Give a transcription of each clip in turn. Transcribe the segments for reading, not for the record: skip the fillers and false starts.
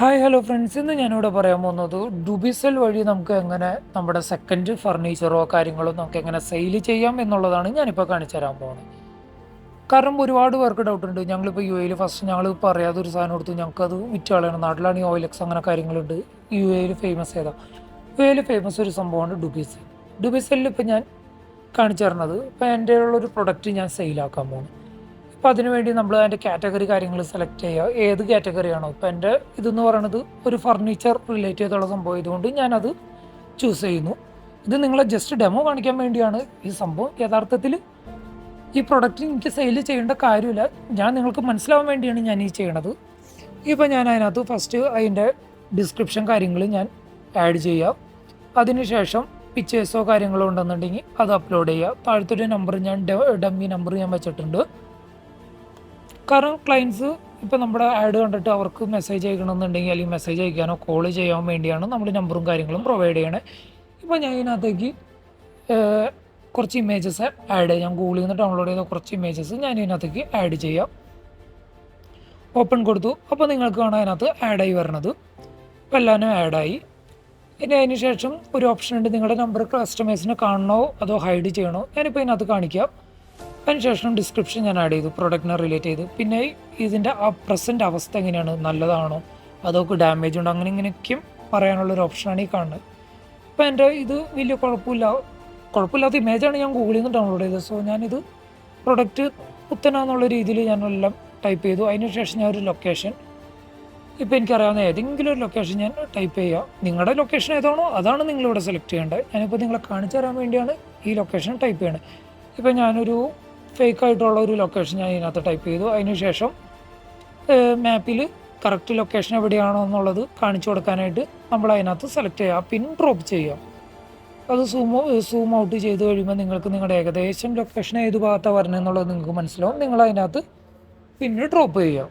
Hi hello friends, ഇന്ന് ഞാനിവിടെ പറയാൻ പോകുന്നത് ഡുബിസൽ വഴി നമുക്ക് എങ്ങനെ നമ്മുടെ സെക്കൻഡ് ഫർണിച്ചറോ കാര്യങ്ങളോ നമുക്ക് എങ്ങനെ സെയിൽ ചെയ്യാം എന്നുള്ളതാണ് ഞാനിപ്പോൾ കാണിച്ചു തരാൻ പോകുന്നത്. കാരണം ഒരുപാട് പേർക്ക് ഡൗട്ട് ഉണ്ട്. ഞങ്ങളിപ്പോൾ യു എയിൽ ഫസ്റ്റ് ഞങ്ങൾ പറയാതെ ഒരു സാധനം കൊടുത്തു, ഞങ്ങൾക്കത് വിറ്റ് കളയണം. നാട്ടിലാണെങ്കിൽ ഓയിലക്സ് അങ്ങനെ കാര്യങ്ങളുണ്ട്. യു എയിൽ ഫേമസ് ഏതാ? യു എയിൽ ഫേമസ് ഒരു സംഭവമാണ് ഡുബിസൽ. ഡുബിസലിൽ ഇപ്പോൾ ഞാൻ കാണിച്ചു തരുന്നത് ഇപ്പോൾ എൻ്റെ ഉള്ളൊരു പ്രൊഡക്റ്റ് ഞാൻ സെയിലാക്കാൻ പോകുന്നു. അപ്പോൾ അതിനുവേണ്ടി നമ്മൾ അതിൻ്റെ കാറ്റഗറി കാര്യങ്ങൾ സെലക്ട് ചെയ്യുക. ഏത് കാറ്റഗറിയാണോ ഇപ്പോൾ എൻ്റെ ഇതെന്ന് പറയുന്നത് ഒരു ഫർണിച്ചർ റിലേറ്റ് ചെയ്തുള്ള സംഭവം ഇതുകൊണ്ട് ഞാനത് ചൂസ് ചെയ്യുന്നു. ഇത് നിങ്ങളെ ജസ്റ്റ് ഡെമോ കാണിക്കാൻ വേണ്ടിയാണ് ഈ സംഭവം. യഥാർത്ഥത്തിൽ ഈ പ്രൊഡക്റ്റ് എനിക്ക് സെയിൽ ചെയ്യേണ്ട കാര്യമില്ല, ഞാൻ നിങ്ങൾക്ക് മനസ്സിലാവാൻ വേണ്ടിയാണ് ഞാൻ ഈ ചെയ്യണത്. ഇപ്പോൾ ഞാൻ അതിനകത്ത് ഫസ്റ്റ് അതിൻ്റെ ഡിസ്ക്രിപ്ഷൻ കാര്യങ്ങൾ ഞാൻ ആഡ് ചെയ്യുക. അതിനുശേഷം പിക്ചേഴ്സോ കാര്യങ്ങളോ ഉണ്ടെന്നുണ്ടെങ്കിൽ അത് അപ്ലോഡ് ചെയ്യുക. താഴത്തൊരു നമ്പർ ഞാൻ ഡമ്മി നമ്പർ ഞാൻ വെച്ചിട്ടുണ്ട്. കാരണം ക്ലയൻസ് ഇപ്പോൾ നമ്മുടെ ആഡ് കണ്ടിട്ട് അവർക്ക് മെസ്സേജ് അയക്കണമെന്നുണ്ടെങ്കിൽ അല്ലെങ്കിൽ മെസ്സേജ് അയക്കാനോ കോൾ ചെയ്യാൻ വേണ്ടിയാണ് നമ്മൾ നമ്പറും കാര്യങ്ങളും പ്രൊവൈഡ് ചെയ്യണേ. ഇപ്പോൾ ഞാൻ ഇതിനകത്തേക്ക് കുറച്ച് ഇമേജസ് ആഡ് ചെയ്യാം. ഞാൻ ഗൂഗിളിൽ നിന്ന് ഡൗൺലോഡ് ചെയ്ത കുറച്ച് ഇമേജസ് ഞാൻ ഇതിനകത്തേക്ക് ആഡ് ചെയ്യാം. ഓപ്പൺ കൊടുത്തു. അപ്പോൾ നിങ്ങൾക്ക് കാണാം അതിനകത്ത് ആഡായി വരണത്. അപ്പോൾ എല്ലാവരും ആഡായി. ഇനി അതിന് ശേഷം ഒരു ഓപ്ഷൻ ഉണ്ട്, നിങ്ങളുടെ നമ്പർ കസ്റ്റമേഴ്സിന് കാണണോ അതോ ഹൈഡ് ചെയ്യണോ. ഞാനിപ്പോൾ ഇതിനകത്ത് കാണിക്കാം. അതിനുശേഷം ഡിസ്ക്രിപ്ഷൻ ഞാൻ ആഡ് ചെയ്തു, പ്രൊഡക്റ്റിനെ റിലേറ്റ് ചെയ്ത്. പിന്നെ ഇതിൻ്റെ ആ പ്രസൻറ്റ് അവസ്ഥ എങ്ങനെയാണ്, നല്ലതാണോ അതൊക്കെ ഡാമേജ് ഉണ്ടോ, അങ്ങനെ ഇങ്ങനെയൊക്കെയും പറയാനുള്ളൊരു ഓപ്ഷനാണ് ഈ കാണുന്നത്. ഇപ്പോൾ എൻ്റെ ഇത് വലിയ കുഴപ്പമില്ലാത്ത ഇമേജാണ് ഞാൻ ഗൂഗിളിൽ നിന്ന് ഡൗൺലോഡ് ചെയ്തത്. സോ ഞാനിത് പ്രൊഡക്റ്റ് പുത്തനാന്നുള്ള രീതിയിൽ ഞാനെല്ലാം ടൈപ്പ് ചെയ്തു. അതിനുശേഷം ഞാൻ ഒരു ലൊക്കേഷൻ, ഇപ്പോൾ എനിക്കറിയാവുന്ന ഏതെങ്കിലും ഒരു ലൊക്കേഷൻ ഞാൻ ടൈപ്പ് ചെയ്യുക. നിങ്ങളുടെ ലൊക്കേഷൻ ഏതാണോ അതാണ് നിങ്ങളിവിടെ സെലക്ട് ചെയ്യേണ്ടത്. ഞാനിപ്പോൾ നിങ്ങളെ കാണിച്ചു തരാൻ വേണ്ടിയാണ് ഈ ലൊക്കേഷൻ ടൈപ്പ് ചെയ്യണത്. ഇപ്പോൾ ഞാനൊരു ഫേക്കായിട്ടുള്ള ഒരു ലൊക്കേഷൻ ഞാൻ ഇതിനകത്ത് ടൈപ്പ് ചെയ്തു. അതിനുശേഷം മാപ്പിൽ കറക്റ്റ് ലൊക്കേഷൻ എവിടെയാണോ എന്നുള്ളത് കാണിച്ചു കൊടുക്കാനായിട്ട് നമ്മൾ അതിനകത്ത് സെലക്ട് ചെയ്യുക, പിൻ ഡ്രോപ്പ് ചെയ്യുക. അത് സൂം ഔട്ട് ചെയ്ത് കഴിയുമ്പോൾ നിങ്ങൾക്ക് നിങ്ങളുടെ ഏകദേശം ലൊക്കേഷൻ ഏത് ഭാഗത്താണ് വരുന്നത് എന്നുള്ളത് നിങ്ങൾക്ക് മനസ്സിലാവും. നിങ്ങൾ അതിനകത്ത് പിന്ന് ഡ്രോപ്പ് ചെയ്യുക.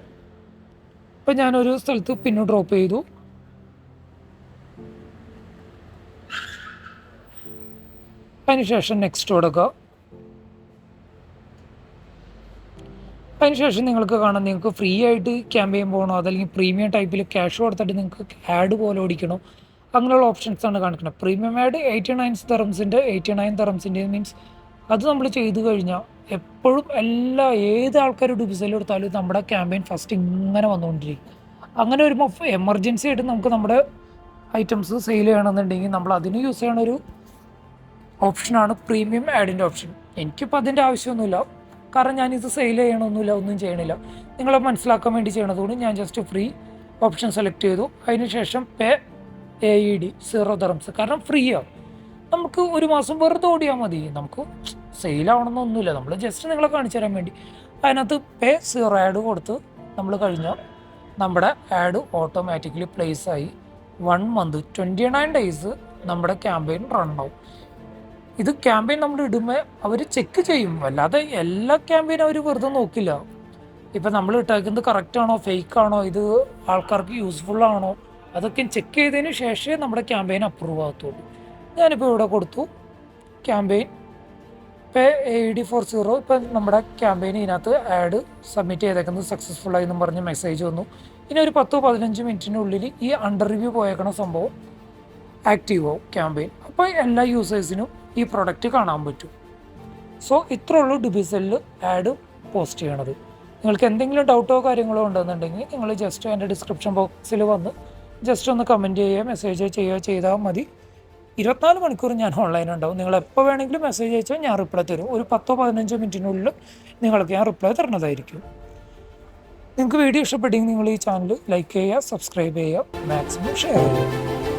ഇപ്പം ഞാനൊരു സ്ഥലത്ത് പിന്ന് ഡ്രോപ്പ് ചെയ്തു. അതിനുശേഷം നെക്സ്റ്റ് കൊടുക്കുക. അതിനുശേഷം നിങ്ങൾക്ക് കാണാം, നിങ്ങൾക്ക് ഫ്രീ ആയിട്ട് ക്യാമ്പയിൻ പോകണോ അതല്ലെങ്കിൽ പ്രീമിയം ടൈപ്പിൽ ക്യാഷ് കൊടുത്തിട്ട് നിങ്ങൾക്ക് ആഡ് പോലെ ഓടിക്കണോ, അങ്ങനെയുള്ള ഓപ്ഷൻസാണ് കാണിക്കുന്നത്. പ്രീമിയം ആഡ് 89 തറംസിൻ്റെ മീൻസ് അത് നമ്മൾ ചെയ്തു കഴിഞ്ഞാൽ എപ്പോഴും ഏത് ആൾക്കാരും ഡുബിസെയിൽ എടുത്താലും നമ്മുടെ ക്യാമ്പയിൻ ഫസ്റ്റ് ഇങ്ങനെ വന്നുകൊണ്ടിരിക്കും. അങ്ങനെ വരുമ്പോൾ എമർജൻസി ആയിട്ട് നമുക്ക് നമ്മുടെ ഐറ്റംസ് സെയിൽ ചെയ്യണമെന്നുണ്ടെങ്കിൽ നമ്മൾ അതിന് യൂസ് ചെയ്യണ ഒരു ഓപ്ഷനാണ് പ്രീമിയം ആഡിൻ്റെ ഓപ്ഷൻ. എനിക്കിപ്പോൾ അതിൻ്റെ ആവശ്യമൊന്നുമില്ല, കാരണം ഞാനിത് സെയിൽ ചെയ്യണമൊന്നുമില്ല, ഒന്നും ചെയ്യണില്ല. നിങ്ങളെ മനസ്സിലാക്കാൻ വേണ്ടി ചെയ്യണതുകൊണ്ട് ഞാൻ ജസ്റ്റ് ഫ്രീ ഓപ്ഷൻ സെലക്ട് ചെയ്തു. അതിനുശേഷം പേ AED 0 dirhams, കാരണം ഫ്രീയാണ്. നമുക്ക് ഒരു മാസം വെറുതെ ഓടിയാൽ മതി, നമുക്ക് സെയിലാവണമെന്നൊന്നുമില്ല. നമ്മൾ ജസ്റ്റ് നിങ്ങളെ കാണിച്ചു തരാൻ വേണ്ടി അതിനകത്ത് പേ 0 ആഡ് കൊടുത്ത് നമ്മൾ കഴിഞ്ഞാൽ നമ്മുടെ ആഡ് ഓട്ടോമാറ്റിക്കലി പ്ലേസ് ആയി. 1 month 29 days നമ്മുടെ ക്യാമ്പയിൻ റൺ ആവും. ഇത് ക്യാമ്പയിൻ നമ്മൾ ഇടുമ്പോൾ അവർ ചെക്ക് ചെയ്യും, അല്ലാതെ എല്ലാ ക്യാമ്പയിനും അവർ വെറുതെ നോക്കില്ല. ഇപ്പം നമ്മൾ ഇട്ടേക്കുന്നത് കറക്റ്റാണോ ഫേക്കാണോ, ഇത് ആൾക്കാർക്ക് യൂസ്ഫുള്ളാണോ, അതൊക്കെ ചെക്ക് ചെയ്തതിന് ശേഷമേ നമ്മുടെ ക്യാമ്പയിൻ അപ്രൂവ് ആകത്തുള്ളൂ. ഞാനിപ്പോൾ ഇവിടെ കൊടുത്തു ക്യാമ്പയിൻ പേ AED 40. ഇപ്പം നമ്മുടെ ക്യാമ്പയിൻ ഇതിനകത്ത് ആഡ് സബ്മിറ്റ് ചെയ്തേക്കുന്നത് സക്സസ്ഫുള്ളായി എന്നും പറഞ്ഞ് മെസ്സേജ് വന്നു. ഇനി ഒരു 10-15 മിനിറ്റിനുള്ളിൽ ഈ അണ്ടർ റിവ്യൂ പോയേക്കണ സംഭവം ആക്റ്റീവ് ആവും ക്യാമ്പയിൻ. അപ്പോൾ എല്ലാ യൂസേഴ്സിനും ഈ പ്രൊഡക്റ്റ് കാണാൻ പറ്റും. സോ ഇത്രേ ഉള്ളൂ ഡുബിസെല്ലിൽ ആഡ് പോസ്റ്റ് ചെയ്യണത്. നിങ്ങൾക്ക് എന്തെങ്കിലും ഡൗട്ടോ കാര്യങ്ങളോ ഉണ്ടെന്നുണ്ടെങ്കിൽ നിങ്ങൾ ജസ്റ്റ് എൻ്റെ ഡിസ്ക്രിപ്ഷൻ ബോക്സിൽ വന്ന് ജസ്റ്റ് ഒന്ന് കമൻറ്റ് ചെയ്യുക, മെസ്സേജ് ചെയ്യുക ചെയ്താൽ മതി. 24 മണിക്കൂർ ഞാൻ ഓൺലൈൻ ഉണ്ടാവും. നിങ്ങൾ എപ്പോൾ വേണമെങ്കിലും മെസ്സേജ് അയച്ചാൽ ഞാൻ റിപ്ലൈ തരും. ഒരു 10-15 മിനിറ്റിനുള്ളിൽ നിങ്ങൾക്ക് ഞാൻ റിപ്ലൈ തരുന്നതായിരിക്കും. നിങ്ങൾക്ക് വീഡിയോ ഇഷ്ടപ്പെട്ടെങ്കിൽ നിങ്ങൾ ഈ ചാനൽ ലൈക്ക് ചെയ്യുക, സബ്സ്ക്രൈബ് ചെയ്യുക, മാക്സിമം ഷെയർ ചെയ്യുക.